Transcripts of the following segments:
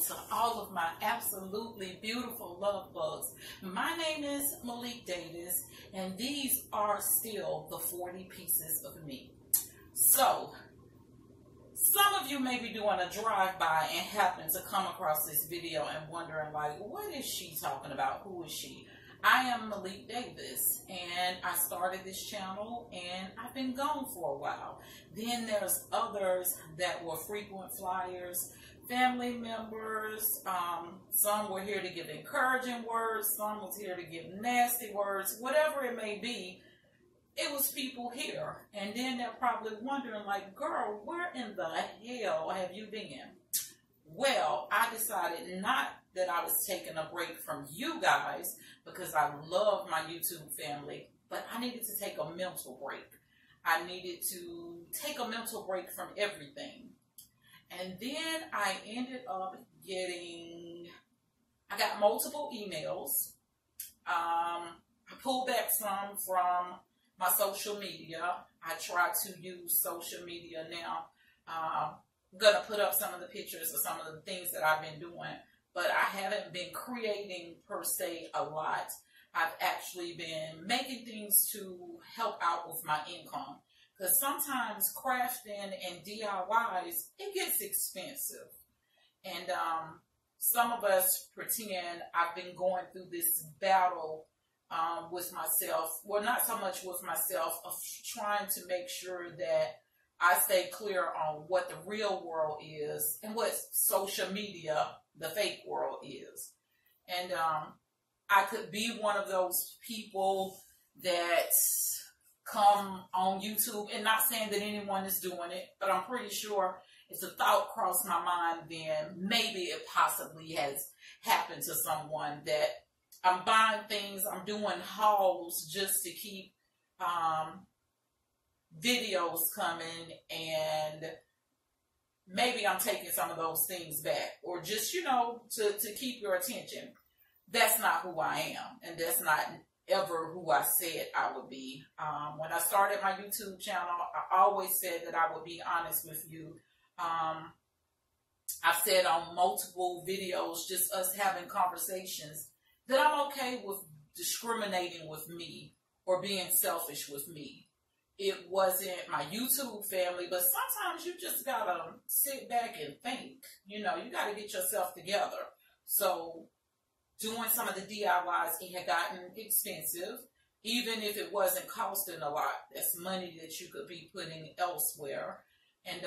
to all of my absolutely beautiful love bugs. My name is maylikdavis, and these are still the 40 pieces of me. So, some of you may be doing a drive-by and happen to come across this video and wondering, like, what is she talking about? Who is she? I am maylikdavis, and I started this channel, and I've been gone for a while. Then there's others that were frequent flyers, family members. Some were here to give encouraging words. Some was here to give nasty words. Whatever it may be, it was people here. And then they're probably wondering, like, girl, where in the hell have you been? Well, I decided not that I was taking a break from you guys, because I love my YouTube family, but I needed to take a mental break. I needed to take a mental break from everything. And then I ended up I got multiple emails. I pulled back some from my social media. I try to use social media now. I'm going to put up some of the pictures of some of the things that I've been doing, but I haven't been creating per se a lot. I've actually been making things to help out with my income, because sometimes crafting and DIYs, it gets expensive. And some of us pretend I've been going through this battle with myself. Well, not so much with myself, of trying to make sure that I stay clear on what the real world is and what social media, the fake world, is. And I could be one of those people that come on YouTube, and not saying that anyone is doing it, but I'm pretty sure if the thought crossed my mind, then maybe it possibly has happened to someone, that I'm buying things, I'm doing hauls just to keep videos coming, and maybe I'm taking some of those things back, or just, you know, to keep your attention. That's not who I am, and that's not ever who I said I would be. When I started my YouTube channel, I always said that I would be honest with you. I've said on multiple videos, just us having conversations, that I'm okay with discriminating with me or being selfish with me. It wasn't my YouTube family, but sometimes you just gotta sit back and think. You know, you gotta get yourself together. So doing some of the DIYs, it had gotten expensive. Even if it wasn't costing a lot, that's money that you could be putting elsewhere. And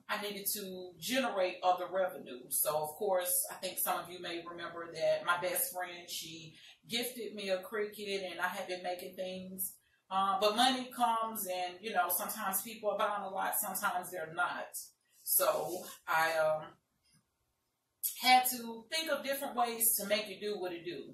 I needed to generate other revenue. So, of course, I think some of you may remember that my best friend, she gifted me a Cricut, and I had been making things. But money comes, and, you know, sometimes people are buying a lot, sometimes they're not. So I had to think of different ways to make it do what it do.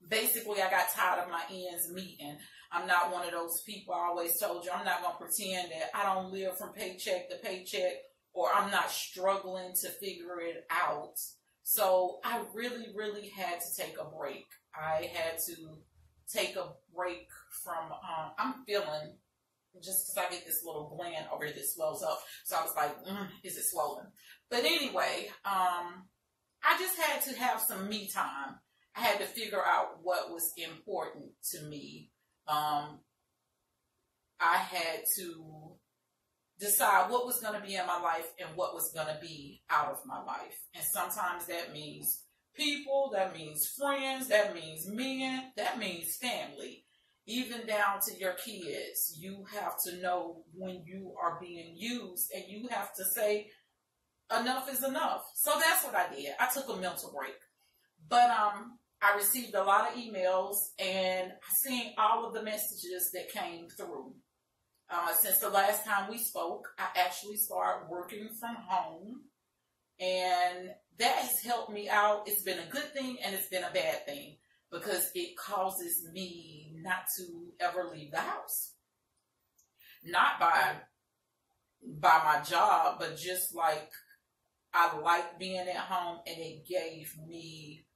Basically, I got tired of my ends meeting. I'm not one of those people. I always told you, I'm not going to pretend that I don't live from paycheck to paycheck, or I'm not struggling to figure it out. So I really, really had to take a break. I had to take a break from, I'm feeling, just because I get this little gland over here that swells up. So I was like, is it swollen? But anyway, I just had to have some me time. I had to figure out what was important to me. I had to decide what was going to be in my life and what was going to be out of my life. And sometimes that means people, that means friends, that means men, that means family. Even down to your kids, you have to know when you are being used, and you have to say, enough is enough. So that's what I did. I took a mental break. But I received a lot of emails, and I seen all of the messages that came through. Since the last time we spoke, I actually started working from home, and that has helped me out. It's been a good thing, and it's been a bad thing, because it causes me not to ever leave the house. Not by my job, but just like, I like being at home, and it gave me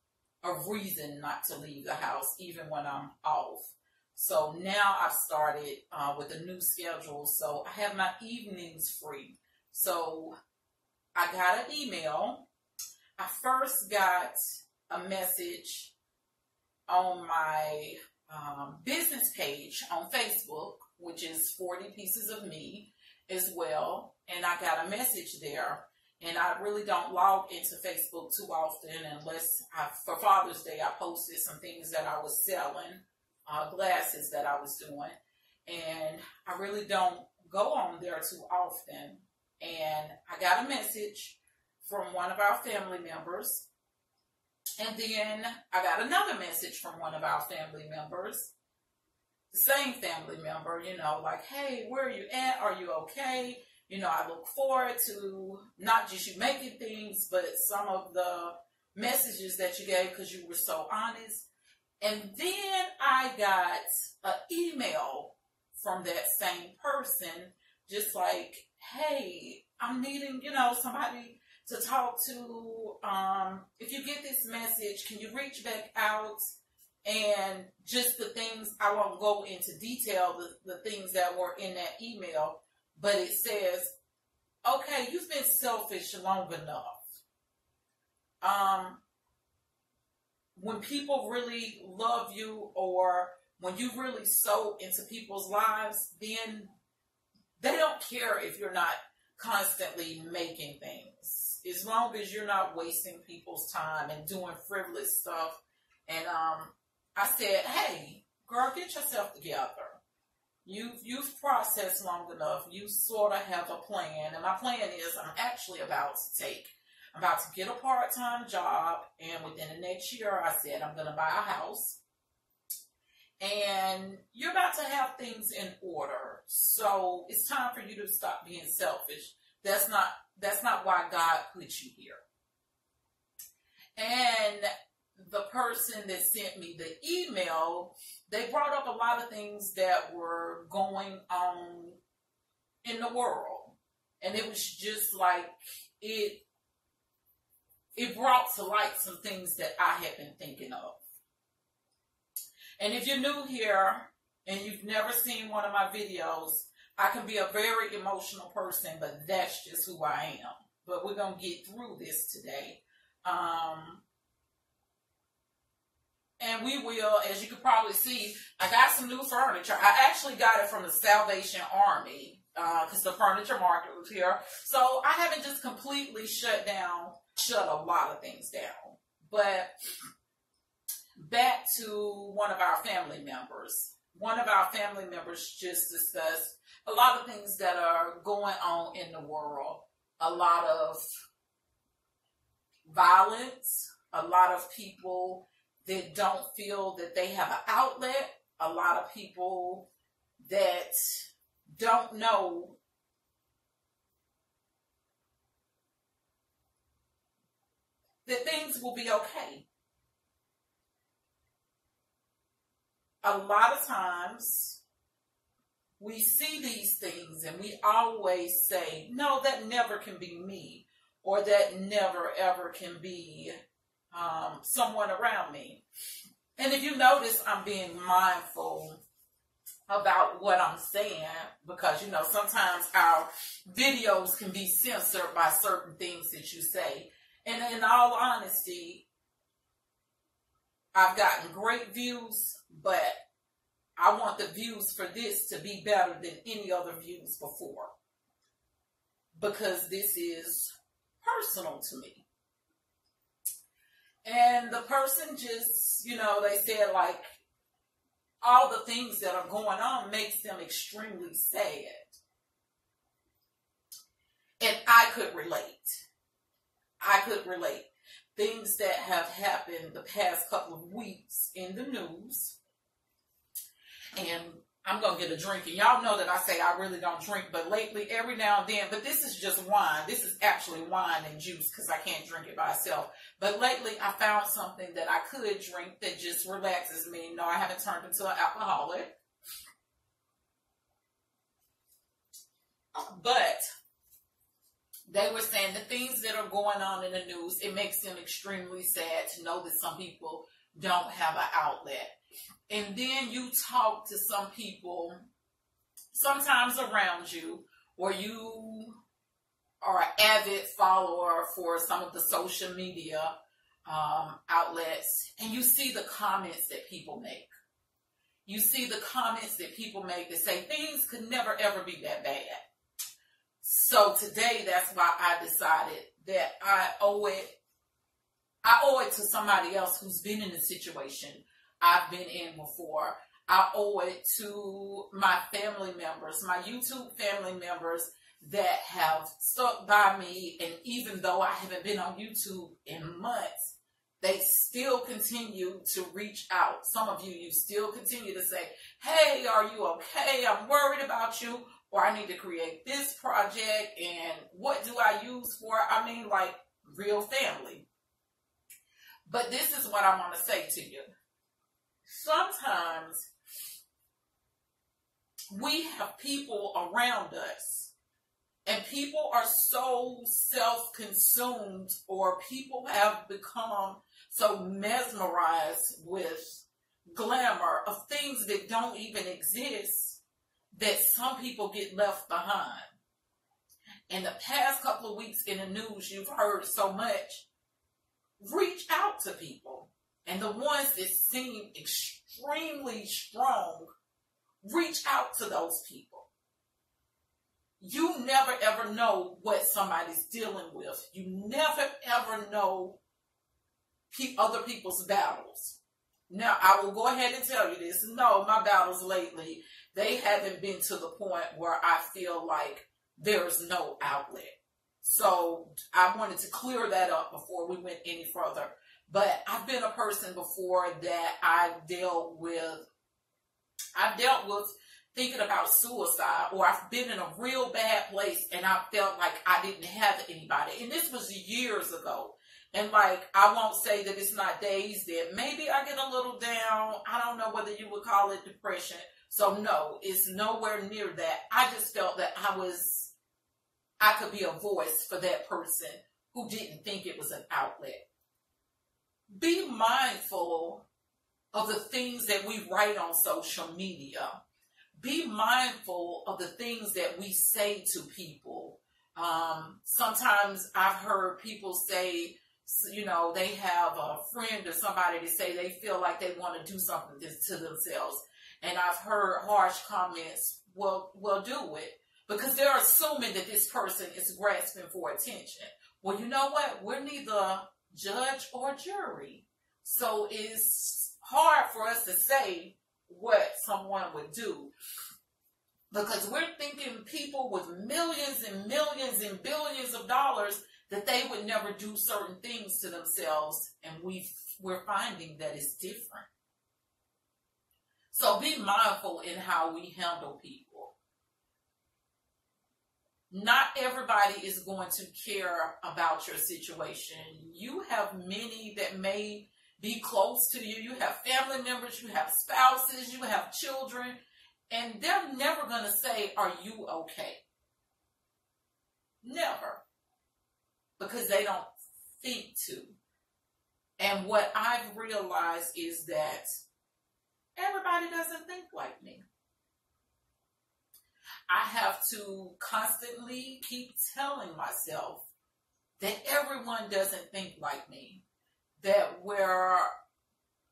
a reason not to leave the house, even when I'm off. So now I've started with a new schedule, so I have my evenings free. So I got an email I first got a message on my business page on Facebook, which is 40 Pieces of Me as well. And I got a message there. And I really don't log into Facebook too often unless for Father's Day, I posted some things that I was selling, glasses that I was doing. And I really don't go on there too often. And I got a message from one of our family members. And then I got another message from one of our family members. The same family member, like, hey, where are you at? Are you okay? I look forward to not just you making things, but some of the messages that you gave because you were so honest. And then I got an email from that same person, just like, hey, I'm needing, somebody to talk to. If you get this message, can you reach back out? And just the things, I won't go into detail, the things that were in that email, but it says, okay, you've been selfish long enough. When people really love you, or when you really sow into people's lives, then they don't care if you're not constantly making things. As long as you're not wasting people's time and doing frivolous stuff. And I said, hey, girl, get yourself together. You've processed long enough. You sort of have a plan. And my plan is I'm about to get a part-time job. And within the next year, I said, I'm going to buy a house. And you're about to have things in order. So it's time for you to stop being selfish. That's not why God put you here. And the person that sent me the email, they brought up a lot of things that were going on in the world. And it was just like, it brought to light some things that I had been thinking of. And if you're new here and you've never seen one of my videos, I can be a very emotional person, but that's just who I am. But we're going to get through this today. And we will, as you can probably see, I got some new furniture. I actually got it from the Salvation Army because the furniture market was here. So I haven't just completely shut a lot of things down. But back to one of our family members. One of our family members just discussed a lot of things that are going on in the world. A lot of violence, a lot of people that don't feel that they have an outlet, a lot of people that don't know that things will be okay. A lot of times we see these things and we always say, no, that never can be me, or that never ever can be someone around me. And if you notice, I'm being mindful about what I'm saying because, sometimes our videos can be censored by certain things that you say. And in all honesty, I've gotten great views, but I want the views for this to be better than any other views before. Because this is personal to me. And the person just, they said like, all the things that are going on makes them extremely sad. And I could relate. Things that have happened the past couple of weeks in the news. And I'm going to get a drink. And y'all know that I say I really don't drink, but lately, every now and then, but this is just wine. This is actually wine and juice because I can't drink it by itself. But lately, I found something that I could drink that just relaxes me. No, I haven't turned into an alcoholic. But they were saying the things that are going on in the news, it makes them extremely sad to know that some people don't have an outlet. And then you talk to some people, sometimes around you, or you are an avid follower for some of the social media outlets, and you see the comments that people make. You see the comments that people make that say things could never ever be that bad. So today, that's why I decided that I owe it to somebody else who's been in a situation I've been in before. I owe it to my family members, my YouTube family members that have stuck by me. And even though I haven't been on YouTube in months, they still continue to reach out. Some of you still continue to say, hey, are you okay? I'm worried about you. Or I need to create this project. And what do I use for? I mean, like real family. But this is what I want to say to you. Sometimes we have people around us, and people are so self-consumed, or people have become so mesmerized with glamour of things that don't even exist that some people get left behind. In the past couple of weeks in the news, you've heard so much. Reach out to people. And the ones that seem extremely strong, reach out to those people. You never ever know what somebody's dealing with. You never ever know other people's battles. Now, I will go ahead and tell you this. No, my battles lately, they haven't been to the point where I feel like there's no outlet. So I wanted to clear that up before we went any further. But I've been a person before that I've dealt with thinking about suicide, or I've been in a real bad place and I felt like I didn't have anybody. And this was years ago. And like, I won't say that it's not days that maybe I get a little down. I don't know whether you would call it depression. So no, it's nowhere near that. I just felt that I could be a voice for that person who didn't think it was an outlet. Be mindful of the things that we write on social media. Be mindful of the things that we say to people. Sometimes I've heard people say, you know, they have a friend or somebody to say they feel like they want to do something to themselves. And I've heard harsh comments, well, do it. Because they're assuming that this person is grasping for attention. Well, you know what? We're neither judge or jury. So it's hard for us to say what someone would do. Because we're thinking people with millions and millions and billions of dollars that they would never do certain things to themselves. And we're finding that it's different. So be mindful in how we handle people. Not everybody is going to care about your situation. You have many that may be close to you. You have family members, you have spouses, you have children, and they're never going to say, are you okay? Never. Because they don't think to. And what I've realized is that everybody doesn't think like me. I have to constantly keep telling myself that everyone doesn't think like me. That where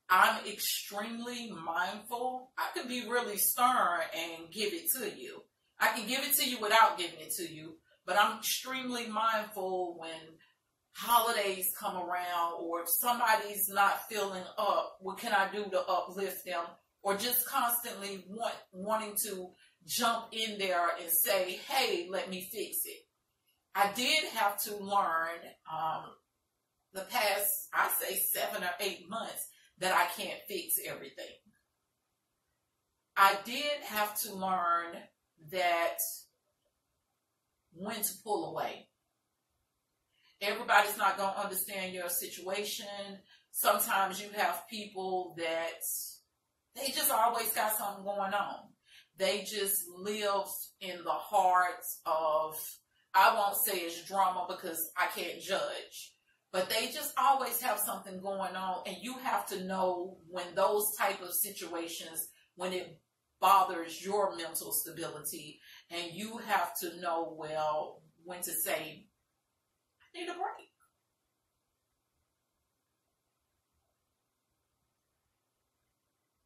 I'm extremely mindful, I can be really stern and give it to you. I can give it to you without giving it to you, but I'm extremely mindful when holidays come around, or if somebody's not feeling up, what can I do to uplift them? Or just constantly wanting to jump in there and say, hey, let me fix it. I did have to learn the past, I say 7 or 8 months, that I can't fix everything. I did have to learn that when to pull away. Everybody's not going to understand your situation. Sometimes you have people that they just always got something going on. They just live in the heart of, I won't say it's drama because I can't judge, but they just always have something going on. And you have to know when those type of situations, when it bothers your mental stability, and you have to know, well, when to say, I need a break.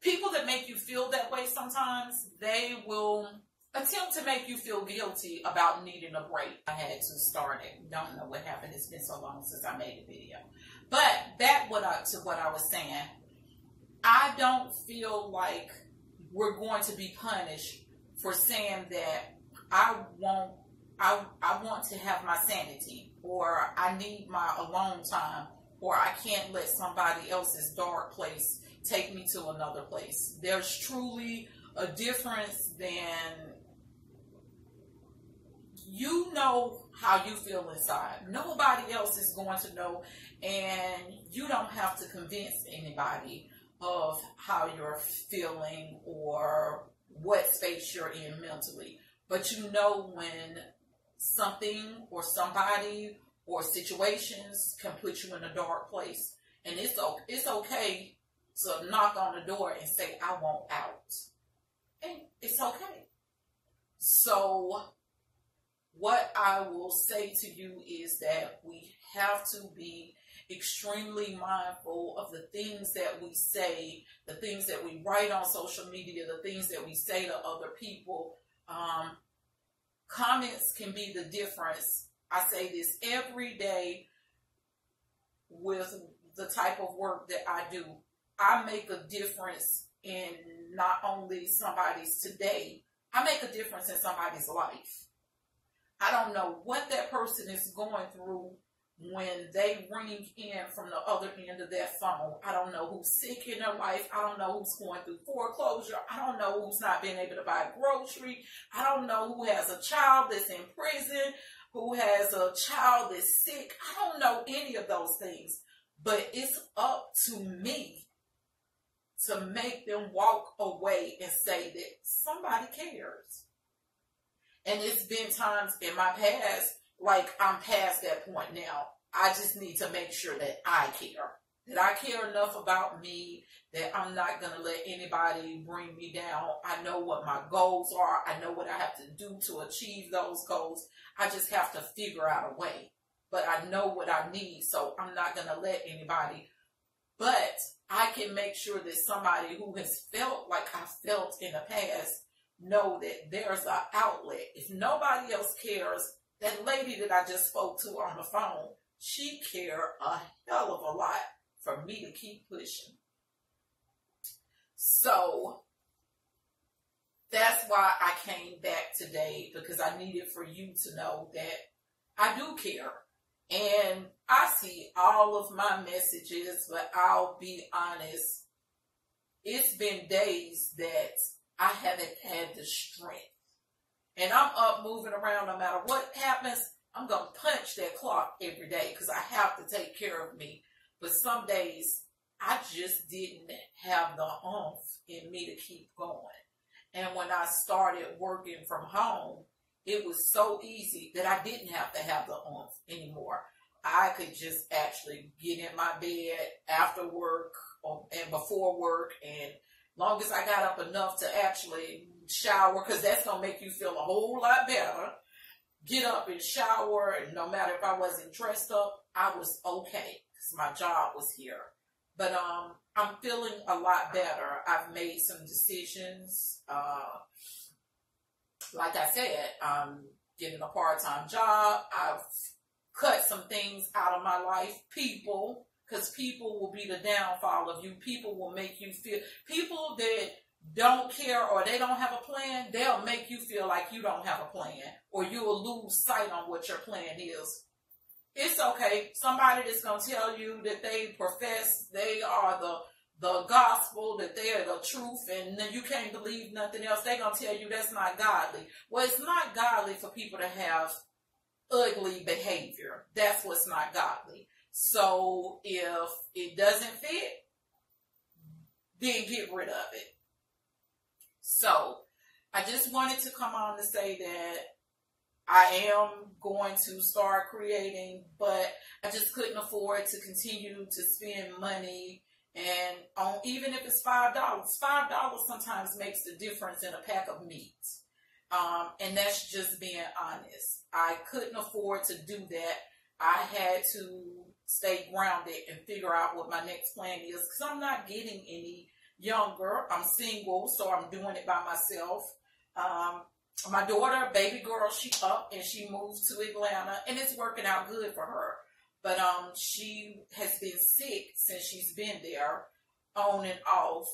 People that make you feel that way sometimes, they will attempt to make you feel guilty about needing a break. I had to start it. Don't know what happened. It's been so long since I made a video. But back to what I was saying. I don't feel like we're going to be punished for saying that I want to have my sanity, or I need my alone time, or I can't let somebody else's dark place take me to another place. There's truly a difference than, you know how you feel inside. Nobody else is going to know, and you don't have to convince anybody of how you're feeling or what space you're in mentally. But you know when something or somebody or situations can put you in a dark place. And it's okay to knock on the door and say, I want out. And it's okay. So what I will say to you is that we have to be extremely mindful of the things that we say, the things that we write on social media, the things that we say to other people. Comments can be the difference. I say this every day with the type of work that I do. I make a difference in not only somebody's today, I make a difference in somebody's life. I don't know what that person is going through when they ring in from the other end of that phone. I don't know who's sick in their life. I don't know who's going through foreclosure. I don't know who's not being able to buy grocery. I don't know who has a child that's in prison, who has a child that's sick. I don't know any of those things. But it's up to me to make them walk away and say that somebody cares. And it's been times in my past, like I'm past that point now. I just need to make sure that I care. That I care enough about me that I'm not going to let anybody bring me down. I know what my goals are. I know what I have to do to achieve those goals. I just have to figure out a way. But I know what I need, so I'm not going to let anybody. But I can make sure that somebody who has felt like I felt in the past know that there's an outlet. If nobody else cares, that lady that I just spoke to on the phone, she cared a hell of a lot for me to keep pushing. So that's why I came back today, because I needed for you to know that I do care. And I see all of my messages, but I'll be honest, it's been days that I haven't had the strength. And I'm up moving around no matter what happens. I'm going to punch that clock every day because I have to take care of me. But some days I just didn't have the oomph in me to keep going. And when I started working from home, it was so easy that I didn't have to have the oomph anymore. I could just actually get in my bed after work and before work, and long as I got up enough to actually shower, because that's going to make you feel a whole lot better, get up and shower, and no matter if I wasn't dressed up, I was okay because my job was here. But I'm feeling a lot better. I've made some decisions. Like I said, I'm getting a part-time job. I've cut some things out of my life. People, because people will be the downfall of you. People will make you feel, people that don't care or they don't have a plan, they'll make you feel like you don't have a plan, or you will lose sight on what your plan is. It's okay. Somebody that's going to tell you that they profess they are the gospel, that they are the truth, and then you can't believe nothing else. They're going to tell you that's not godly. Well, it's not godly for people to have ugly behavior. That's what's not godly. So if it doesn't fit, then get rid of it. So I just wanted to come on to say that I am going to start creating, but I just couldn't afford to continue to spend money. And on, even if it's $5, $5 sometimes makes the difference in a pack of meat. And that's just being honest. I couldn't afford to do that. I had to stay grounded and figure out what my next plan is, because I'm not getting any younger. I'm single, so I'm doing it by myself. My daughter, baby girl, she up and she moved to Atlanta, and it's working out good for her. But she has been sick since she's been there, on and off.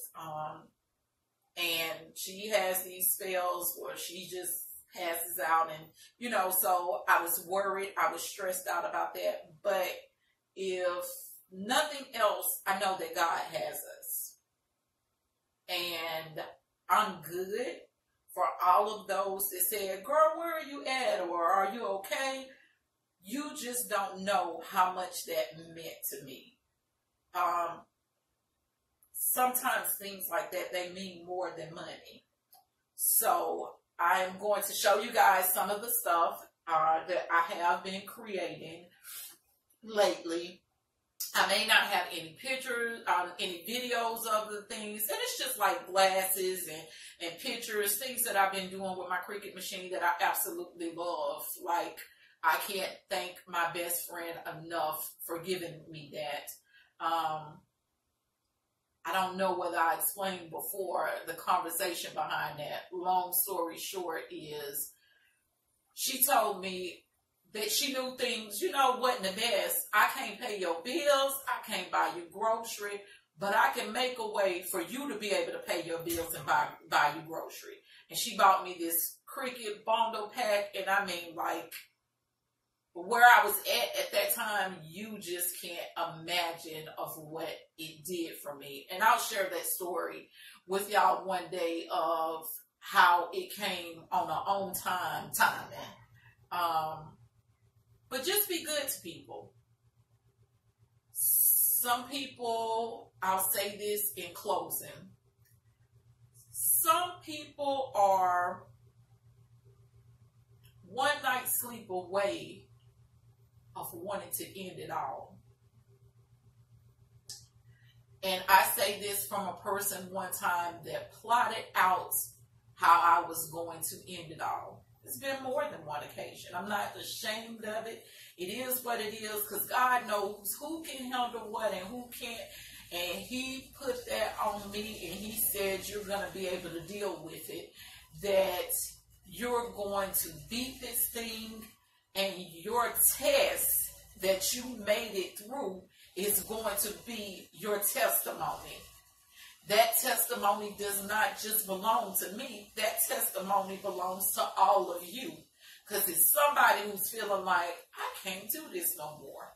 And she has these spells where she just passes out, and you know, so I was worried, I was stressed out about that. But if nothing else, I know that God has us, and I'm good. For all of those that said, girl, where are you at, or are you okay? You just don't know how much that meant to me. Sometimes things like that, they mean more than money. So I'm going to show you guys some of the stuff that I have been creating lately. I may not have any pictures, any videos of the things, and it's just like glasses and pictures, things that I've been doing with my Cricut machine that I absolutely love. Like, I can't thank my best friend enough for giving me that. I don't know whether I explained before the conversation behind that. Long story short is, she told me that she knew things, you know, wasn't the best. I can't pay your bills, I can't buy you grocery, but I can make a way for you to be able to pay your bills and buy you grocery. And she bought me this Cricut bundle pack, and I mean, like, where I was at that time, you just can't imagine of what it did for me. And I'll share that story with y'all one day of how it came on our own timing. But just be good to people. Some people, I'll say this in closing, some people are one night sleep away of wanting to end it all. And I say this from a person one time that plotted out how I was going to end it all. It's been more than one occasion. I'm not ashamed of it. It is what it is, because God knows who can handle what and who can't. And he put that on me, and he said, you're going to be able to deal with it, that you're going to beat this thing, and your test that you made it through is going to be your testimony. That testimony does not just belong to me. That testimony belongs to all of you. Because it's somebody who's feeling like, I can't do this no more.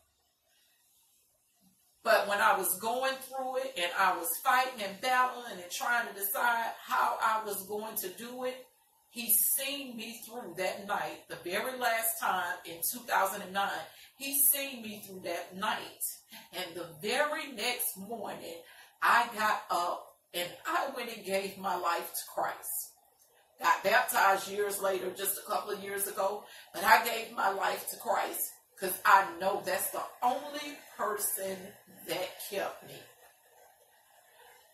But when I was going through it, and I was fighting and battling and trying to decide how I was going to do it, he seen me through that night. The very last time in 2009, he seen me through that night. And the very next morning, I got up and I went and gave my life to Christ. Got baptized years later, just a couple of years ago, but I gave my life to Christ because I know that's the only person that kept me.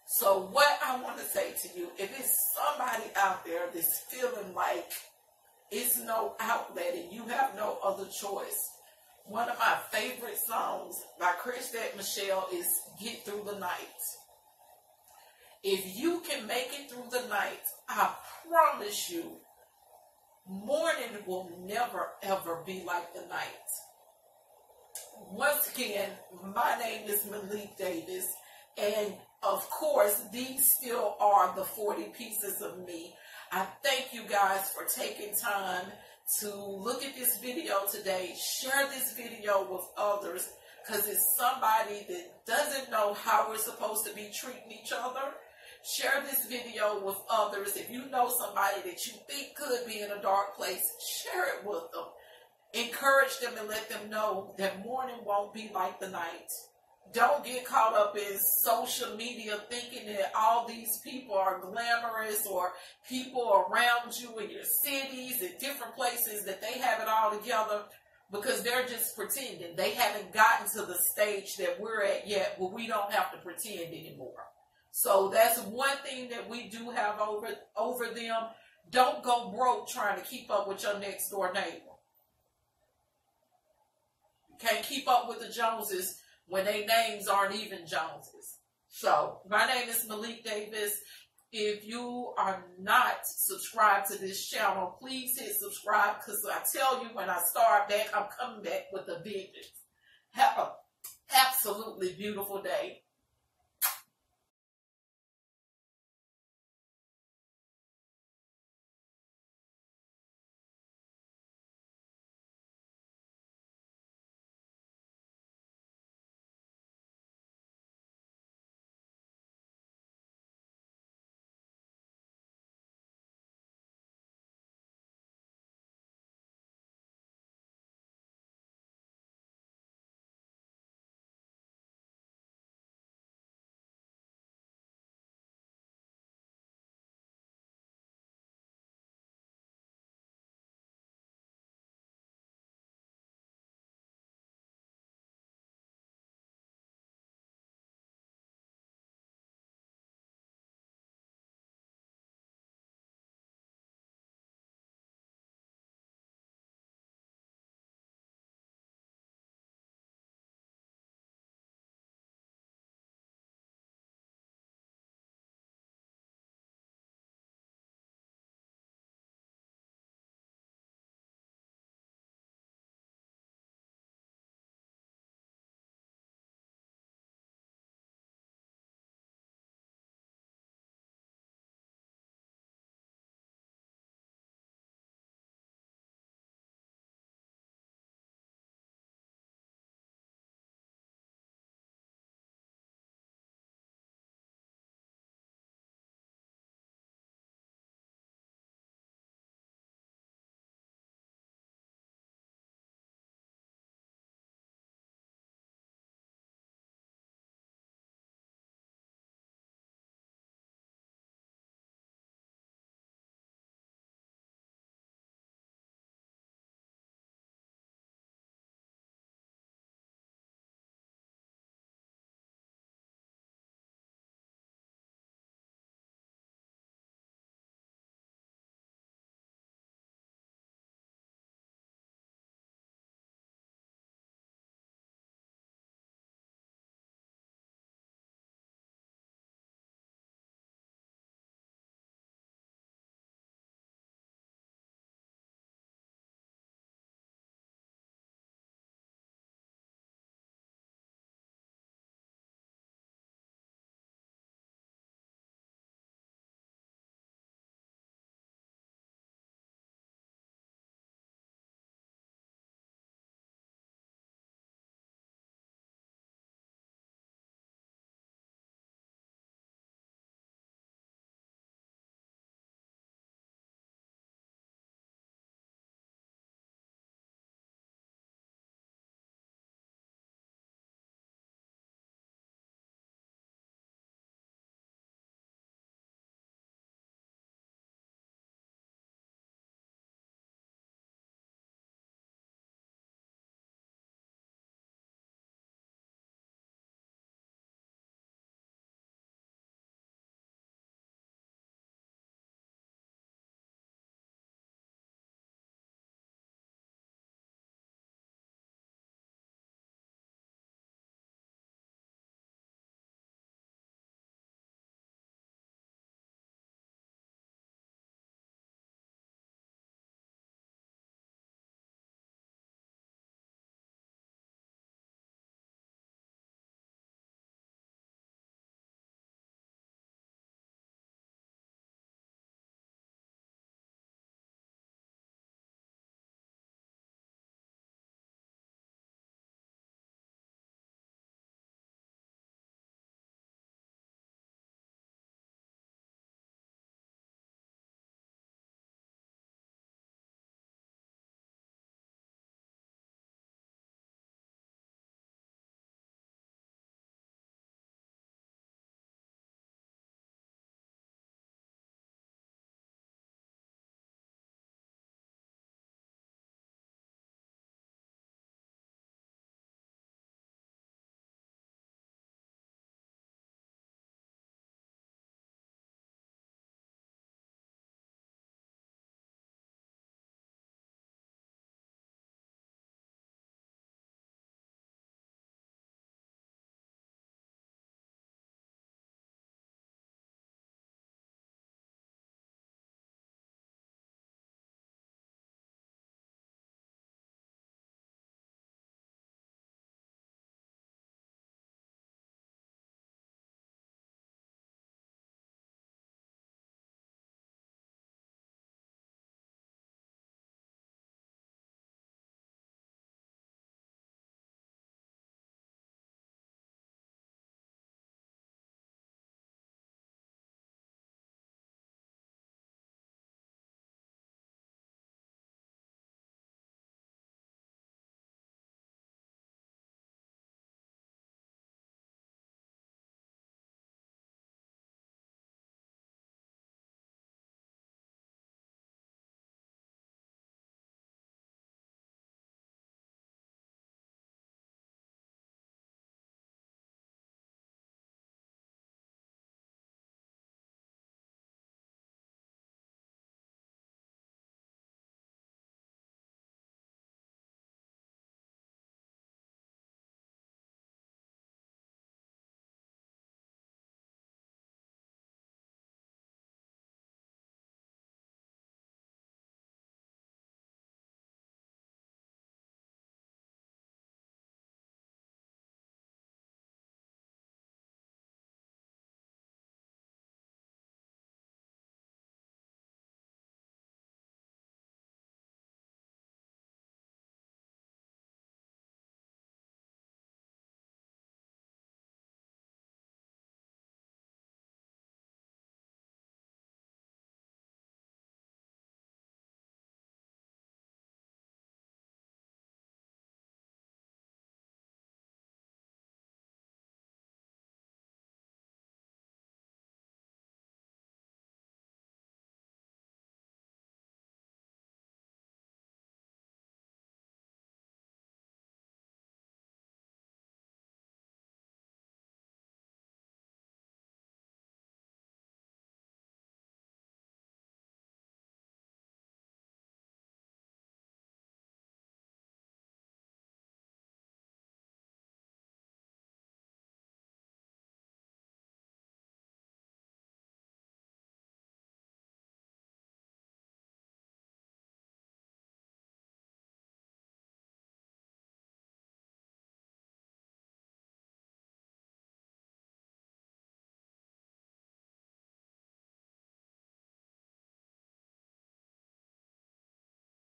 So what I want to say to you, if it's somebody out there that's feeling like it's no outlet and you have no other choice, one of my favorite songs by Chrisette Michele is Get Through the Night. If you can make it through the night, I promise you, morning will never ever be like the night. Once again, my name is maylikdavis, and of course, these still are the 40 pieces of me. I thank you guys for taking time to look at this video today. Share this video with others, because it's somebody that doesn't know how we're supposed to be treating each other. Share this video with others. If you know somebody that you think could be in a dark place, share it with them. Encourage them and let them know that morning won't be like the night. Don't get caught up in social media thinking that all these people are glamorous, or people around you in your cities and different places that they have it all together, because they're just pretending. They haven't gotten to the stage that we're at yet where we don't have to pretend anymore. So that's one thing that we do have over them. Don't go broke trying to keep up with your next door neighbor. Can't keep up with the Joneses when their names aren't even Joneses. So, my name is Malik Davis. If you are not subscribed to this channel, please hit subscribe, because I tell you, when I start back, I'm coming back with a vengeance. Have an absolutely beautiful day.